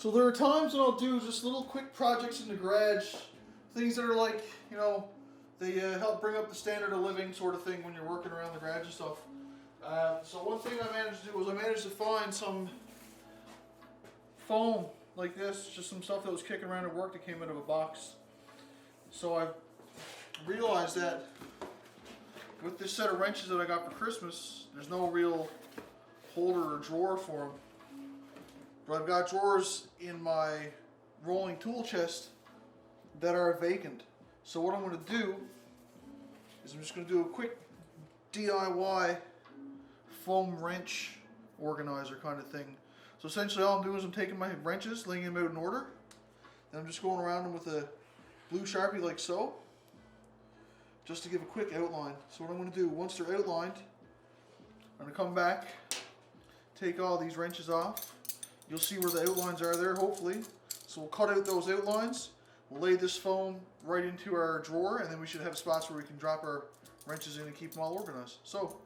So there are times when I'll do just little quick projects in the garage, things that are like, you know, they help bring up the standard of living sort of thing when you're working around the garage and stuff. So one thing I managed to do was I managed to find some foam like this, just some stuff that was kicking around at work that came out of a box. So I realized that with this set of wrenches that I got for Christmas, there's no real holder or drawer for them. But I've got drawers in my rolling tool chest that are vacant. So what I'm going to do is I'm just going to do a quick DIY foam wrench organizer kind of thing. So essentially all I'm doing is I'm taking my wrenches, laying them out in order, and I'm just going around them with a blue Sharpie like so, just to give a quick outline. So what I'm going to do, once they're outlined, I'm going to come back, take all these wrenches off. You'll see where the outlines are there, hopefully. So we'll cut out those outlines, we'll lay this foam right into our drawer, and then we should have spots where we can drop our wrenches in and keep them all organized. So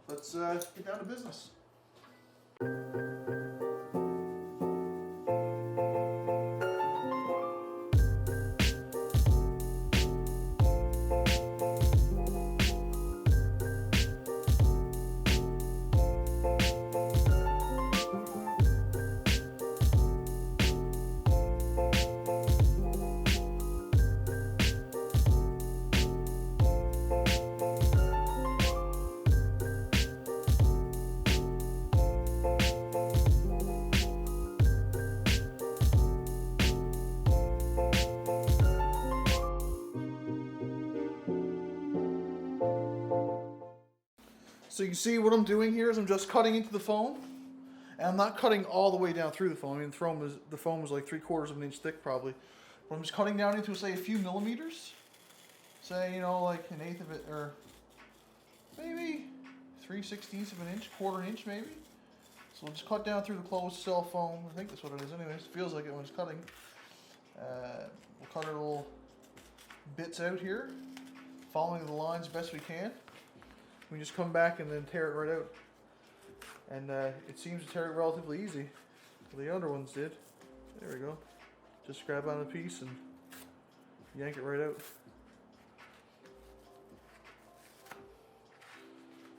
let's get down to business. So you can see what I'm doing here is I'm just cutting into the foam, and I'm not cutting all the way down through the foam. I mean, the foam is like 3/4 of an inch thick probably. But I'm just cutting down into, say, a few millimeters. Say, you know, like 1/8 of it, or maybe 3/16 of an inch, 1/4 inch maybe. So we'll just cut down through the closed cell foam. I think that's what it is anyways. It feels like it when it's cutting. We'll cut our little bits out here, following the lines best we can. We just come back and then tear it right out. And it seems to tear it relatively easy. The other ones did. There we go. Just grab on a piece and yank it right out.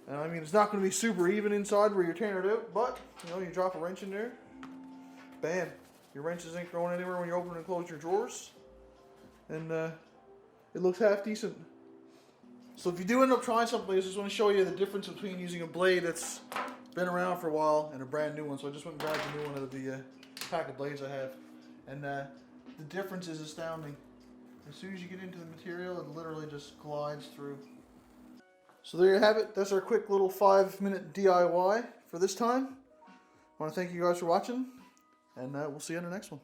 And I mean, it's not going to be super even inside where you're tearing it out, but you know, you drop a wrench in there, bam. Your wrenches ain't going anywhere when you open and close your drawers. And it looks half decent. So if you do end up trying something, I just want to show you the difference between using a blade that's been around for a while and a brand new one. So I just went and grabbed a new one out of the pack of blades I have. And the difference is astounding. As soon as you get into the material, it literally just glides through. So there you have it. That's our quick little 5-minute DIY for this time. I want to thank you guys for watching, and we'll see you in the next one.